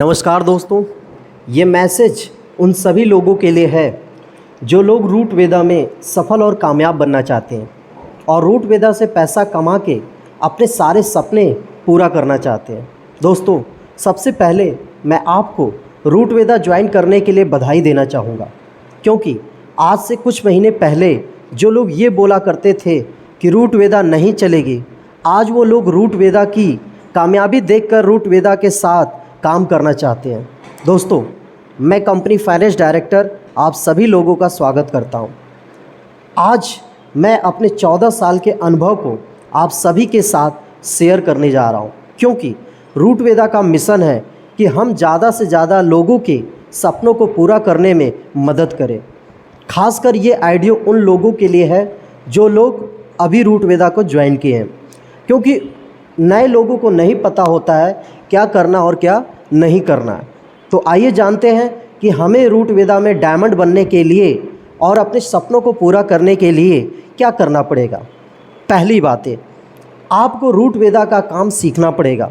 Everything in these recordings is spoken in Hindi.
नमस्कार दोस्तों, ये मैसेज उन सभी लोगों के लिए है जो लोग रूट वेदा में सफल और कामयाब बनना चाहते हैं और रूट वेदा से पैसा कमा के अपने सारे सपने पूरा करना चाहते हैं। दोस्तों, सबसे पहले मैं आपको रूट वेदा ज्वाइन करने के लिए बधाई देना चाहूँगा, क्योंकि आज से कुछ महीने पहले जो लोग ये बोला करते थे कि रूट वेदा नहीं चलेगी, आज वो लोग रूट वेदा की कामयाबी देखकर रूट वेदा के साथ काम करना चाहते हैं। दोस्तों, मैं कंपनी फाइनेंस डायरेक्टर आप सभी लोगों का स्वागत करता हूं। आज मैं अपने 14 साल के अनुभव को आप सभी के साथ शेयर करने जा रहा हूं, क्योंकि रूट वेदा का मिशन है कि हम ज़्यादा से ज़्यादा लोगों के सपनों को पूरा करने में मदद करें। खासकर ये आइडिया उन लोगों के लिए है जो लोग अभी रूट वेदा को ज्वाइन किए हैं, क्योंकि नए लोगों को नहीं पता होता है क्या करना और क्या नहीं करना है। तो आइए जानते हैं कि हमें रूट वेदा में डायमंड बनने के लिए और अपने सपनों को पूरा करने के लिए क्या करना पड़ेगा। पहली बात है, आपको रूट वेदा का काम सीखना पड़ेगा,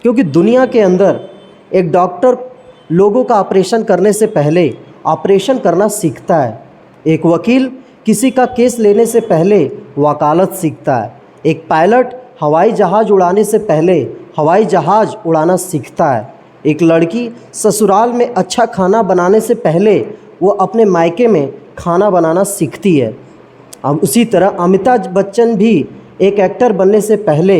क्योंकि दुनिया के अंदर एक डॉक्टर लोगों का ऑपरेशन करने से पहले ऑपरेशन करना सीखता है, एक वकील किसी का केस लेने से पहले वकालत सीखता है, एक पायलट हवाई जहाज़ उड़ाने से पहले हवाई जहाज़ उड़ाना सीखता है, एक लड़की ससुराल में अच्छा खाना बनाने से पहले वो अपने मायके में खाना बनाना सीखती है। अब उसी तरह अमिताभ बच्चन भी एक एक्टर बनने से पहले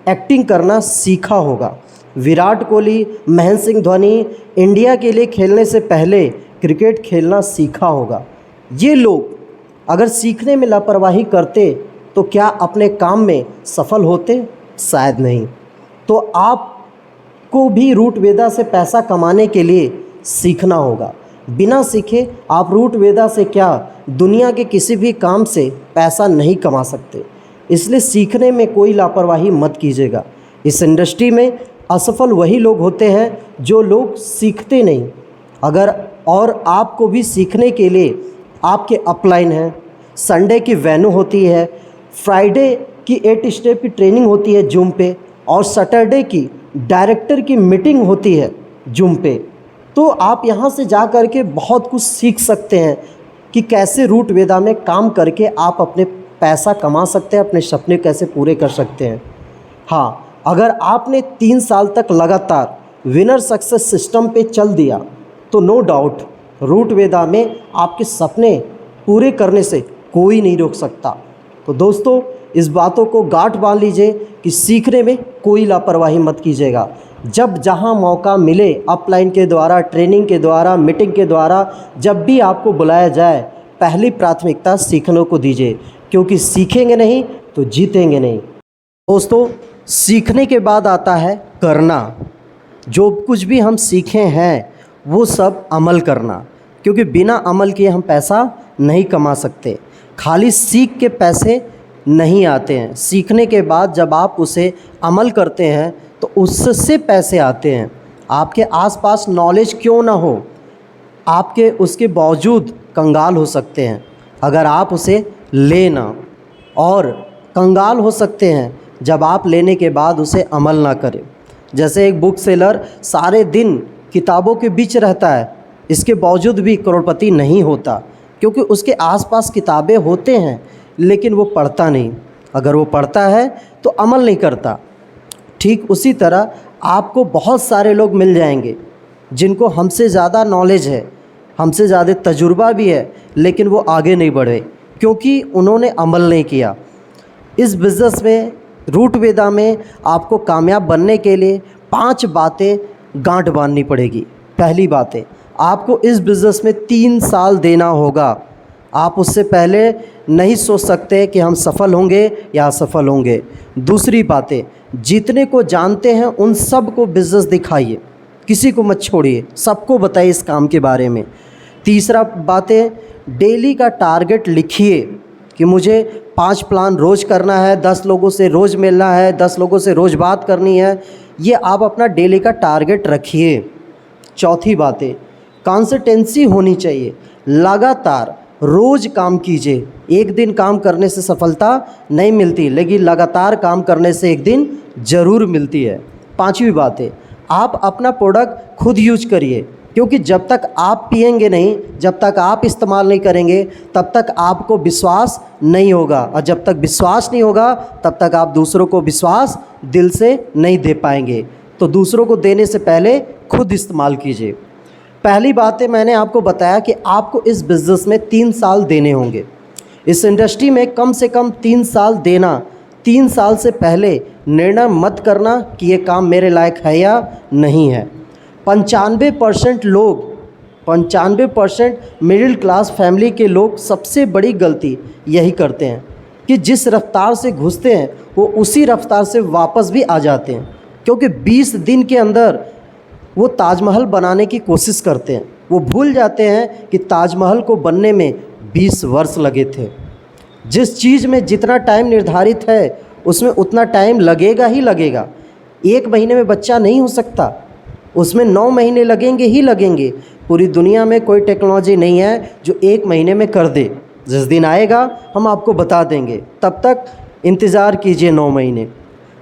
एक्टिंग करना सीखा होगा। विराट कोहली, महेंद्र सिंह धोनी इंडिया के लिए खेलने से पहले क्रिकेट खेलना सीखा होगा। ये लोग अगर सीखने में लापरवाही करते तो क्या अपने काम में सफल होते? शायद नहीं। तो आपको भी रूट वेदा से पैसा कमाने के लिए सीखना होगा। बिना सीखे आप रूट वेदा से क्या दुनिया के किसी भी काम से पैसा नहीं कमा सकते। इसलिए सीखने में कोई लापरवाही मत कीजिएगा। इस इंडस्ट्री में असफल वही लोग होते हैं जो लोग सीखते नहीं। अगर और आपको भी सीखने के लिए आपके अपलाइन हैं, संडे की वेन्यू होती है, फ्राइडे की 8 स्टेप की ट्रेनिंग होती है जूम पे, और सैटरडे की डायरेक्टर की मीटिंग होती है जूम पे। तो आप यहाँ से जा कर के बहुत कुछ सीख सकते हैं कि कैसे रूट वेदा में काम करके आप अपने पैसा कमा सकते हैं, अपने सपने कैसे पूरे कर सकते हैं। हाँ, अगर आपने 3 साल तक लगातार विनर सक्सेस सिस्टम पे चल दिया तो नो डाउट रूट वेदा में आपके सपने पूरे करने से कोई नहीं रोक सकता। तो दोस्तों, इस बातों को गांठ बांध लीजिए कि सीखने में कोई लापरवाही मत कीजिएगा। जब जहां मौका मिले, अपलाइन के द्वारा, ट्रेनिंग के द्वारा, मीटिंग के द्वारा, जब भी आपको बुलाया जाए, पहली प्राथमिकता सीखने को दीजिए, क्योंकि सीखेंगे नहीं तो जीतेंगे नहीं। दोस्तों, सीखने के बाद आता है करना। जो कुछ भी हम सीखे हैं वो सब अमल करना, क्योंकि बिना अमल किए हम पैसा नहीं कमा सकते। खाली सीख के पैसे नहीं आते हैं। सीखने के बाद जब आप उसे अमल करते हैं तो उससे पैसे आते हैं। आपके आसपास नॉलेज क्यों ना हो, आपके उसके बावजूद कंगाल हो सकते हैं अगर आप उसे लेना, और कंगाल हो सकते हैं जब आप लेने के बाद उसे अमल ना करें। जैसे एक बुक सेलर सारे दिन किताबों के बीच रहता है, इसके बावजूद भी करोड़पति नहीं होता, क्योंकि उसके आसपास किताबें होते हैं लेकिन वो पढ़ता नहीं। अगर वो पढ़ता है तो अमल नहीं करता। ठीक उसी तरह आपको बहुत सारे लोग मिल जाएंगे जिनको हमसे ज़्यादा नॉलेज है, हमसे ज़्यादा तजुर्बा भी है, लेकिन वो आगे नहीं बढ़े क्योंकि उन्होंने अमल नहीं किया। इस बिज़नेस में, रूट वेदा में आपको कामयाब बनने के लिए 5 बातें गांठ बांधनी पड़ेगी। पहली बात है, आपको इस बिज़नेस में 3 साल देना होगा। आप उससे पहले नहीं सोच सकते कि हम सफल होंगे या असफल होंगे। दूसरी बातें, जितने को जानते हैं उन सब को बिज़नेस दिखाइए, किसी को मत छोड़िए, सबको बताइए इस काम के बारे में। तीसरा बातें, डेली का टारगेट लिखिए कि मुझे 5 प्लान रोज़ करना है, 10 लोगों से रोज़ मिलना है, 10 लोगों से रोज़ बात करनी है। ये आप अपना डेली का टारगेट रखिए। चौथी बातें, कंसिस्टेंसी होनी चाहिए। लगातार रोज़ काम कीजिए। एक दिन काम करने से सफलता नहीं मिलती, लेकिन लगातार काम करने से एक दिन ज़रूर मिलती है। 5वीं बात है, आप अपना प्रोडक्ट खुद यूज करिए, क्योंकि जब तक आप पिएंगे नहीं, जब तक आप इस्तेमाल नहीं करेंगे, तब तक आपको विश्वास नहीं होगा, और जब तक विश्वास नहीं होगा तब तक आप दूसरों को विश्वास दिल से नहीं दे पाएंगे। तो दूसरों को देने से पहले खुद इस्तेमाल कीजिए। पहली बात है, मैंने आपको बताया कि आपको इस बिज़नेस में 3 साल देने होंगे। इस इंडस्ट्री में कम से कम 3 साल देना। 3 साल से पहले निर्णय मत करना कि ये काम मेरे लायक है या नहीं है। 95% लोग, 95% मिडिल क्लास फैमिली के लोग सबसे बड़ी गलती यही करते हैं कि जिस रफ्तार से घुसते हैं वो उसी रफ्तार से वापस भी आ जाते हैं, क्योंकि 20 दिन के अंदर वो ताजमहल बनाने की कोशिश करते हैं। वो भूल जाते हैं कि ताजमहल को बनने में 20 वर्ष लगे थे। जिस चीज़ में जितना टाइम निर्धारित है उसमें उतना टाइम लगेगा ही लगेगा। 1 महीने में बच्चा नहीं हो सकता, उसमें 9 महीने लगेंगे ही लगेंगे। पूरी दुनिया में कोई टेक्नोलॉजी नहीं है जो 1 महीने में कर दे। जिस दिन आएगा हम आपको बता देंगे, तब तक इंतज़ार कीजिए 9 महीने।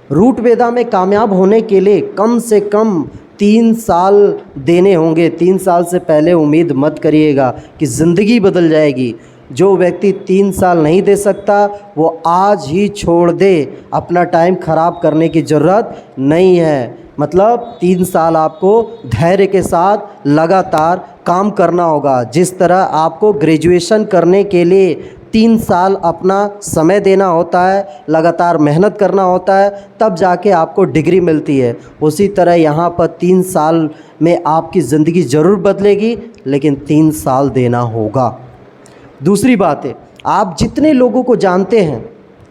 रूट वेदा में कामयाब होने के लिए कम से कम 3 साल देने होंगे। 3 साल से पहले उम्मीद मत करिएगा कि ज़िंदगी बदल जाएगी। जो व्यक्ति 3 साल नहीं दे सकता वो आज ही छोड़ दे, अपना टाइम ख़राब करने की ज़रूरत नहीं है। मतलब 3 साल आपको धैर्य के साथ लगातार काम करना होगा। जिस तरह आपको ग्रेजुएशन करने के लिए 3 साल अपना समय देना होता है, लगातार मेहनत करना होता है, तब जाके आपको डिग्री मिलती है, उसी तरह यहाँ पर 3 साल में आपकी ज़िंदगी ज़रूर बदलेगी, लेकिन 3 साल देना होगा। दूसरी बात है, आप जितने लोगों को जानते हैं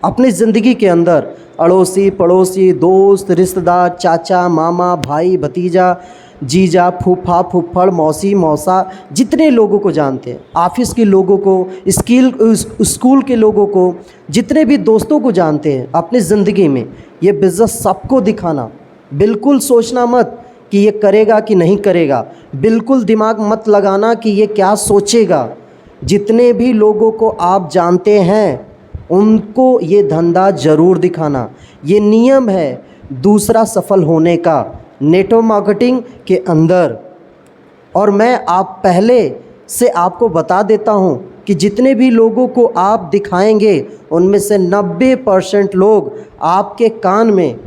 अपनी ज़िंदगी के अंदर, अड़ोसी पड़ोसी, दोस्त, रिश्तेदार, चाचा मामा, भाई भतीजा, जीजा, फूफा फूफड़, मौसी मौसा, जितने लोगों को जानते हैं, ऑफिस के लोगों को, स्कूल के लोगों को, जितने भी दोस्तों को जानते हैं अपनी ज़िंदगी में, ये बिज़नेस सबको दिखाना। बिल्कुल सोचना मत कि ये करेगा कि नहीं करेगा, बिल्कुल दिमाग मत लगाना कि ये क्या सोचेगा। जितने भी लोगों को आप जानते हैं उनको ये धंधा ज़रूर दिखाना। ये नियम है दूसरा सफल होने का नेटवर्क मार्केटिंग के अंदर। और मैं आप पहले से आपको बता देता हूँ कि जितने भी लोगों को आप दिखाएंगे उनमें से 90% लोग आपके कान में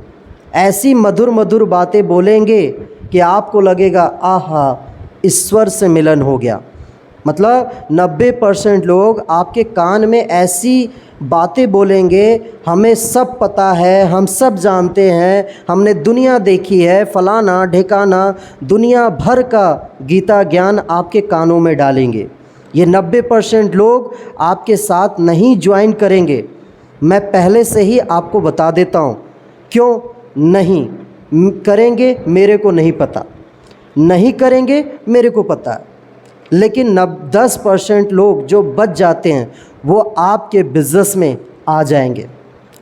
ऐसी मधुर मधुर बातें बोलेंगे कि आपको लगेगा आहा ईश्वर से मिलन हो गया। मतलब 90% लोग आपके कान में ऐसी बातें बोलेंगे, हमें सब पता है, हम सब जानते हैं, हमने दुनिया देखी है, फलाना ढेकाना, दुनिया भर का गीता ज्ञान आपके कानों में डालेंगे। ये 90% लोग आपके साथ नहीं ज्वाइन करेंगे। मैं पहले से ही आपको बता देता हूँ क्यों नहीं करेंगे, मेरे को नहीं पता, नहीं करेंगे मेरे को पता है, लेकिन 10% लोग जो बच जाते हैं वो आपके बिज़नेस में आ जाएंगे।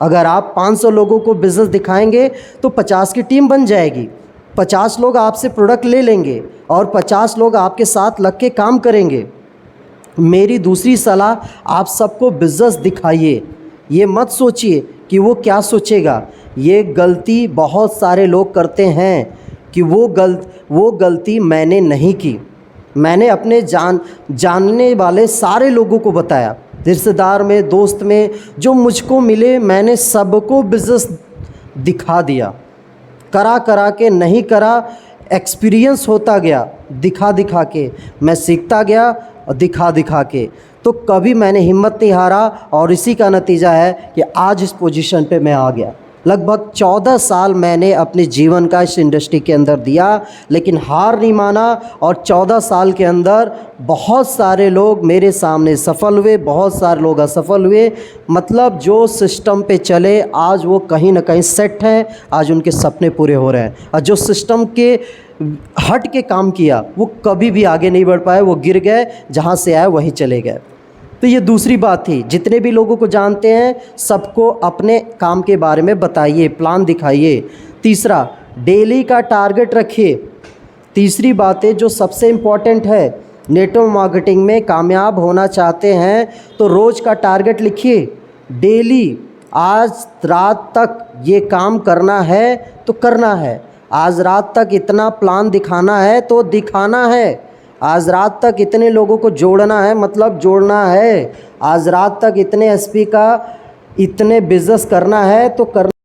अगर आप 500 लोगों को बिज़नेस दिखाएंगे तो 50 की टीम बन जाएगी, 50 लोग आपसे प्रोडक्ट ले लेंगे और 50 लोग आपके साथ लग के काम करेंगे। मेरी दूसरी सलाह, आप सबको बिज़नेस दिखाइए। ये मत सोचिए कि वो क्या सोचेगा। ये गलती बहुत सारे लोग करते हैं कि वो गलती मैंने नहीं की। मैंने अपने जानने वाले सारे लोगों को बताया, रिश्तेदार में, दोस्त में, जो मुझको मिले, मैंने सबको बिज़नेस दिखा दिया। करा करा के नहीं करा, एक्सपीरियंस होता गया, दिखा दिखा के मैं सीखता गया और दिखा दिखा के। तो कभी मैंने हिम्मत नहीं हारा और इसी का नतीजा है कि आज इस पोजीशन पे मैं आ गया। लगभग 14 साल मैंने अपने जीवन का इस इंडस्ट्री के अंदर दिया, लेकिन हार नहीं माना और 14 साल के अंदर बहुत सारे लोग मेरे सामने सफल हुए, बहुत सारे लोग असफल हुए। मतलब जो सिस्टम पे चले आज वो कहीं ना कहीं सेट हैं, आज उनके सपने पूरे हो रहे हैं, और जो सिस्टम के हट के काम किया वो कभी भी आगे नहीं बढ़ पाए, वो गिर गए, जहाँ से आए वहीं चले गए। तो ये दूसरी बात थी। जितने भी लोगों को जानते हैं सबको अपने काम के बारे में बताइए, प्लान दिखाइए। तीसरा, डेली का टारगेट रखिए। तीसरी बात है जो सबसे इम्पॉर्टेंट है, नेटवर्क मार्केटिंग में कामयाब होना चाहते हैं तो रोज़ का टारगेट लिखिए। डेली आज रात तक ये काम करना है तो करना है, आज रात तक इतना प्लान दिखाना है तो दिखाना है। आज रात तक इतने लोगों को जोड़ना है मतलब जोड़ना है। आज रात तक इतने एसपी का इतने बिजनेस करना है तो करना।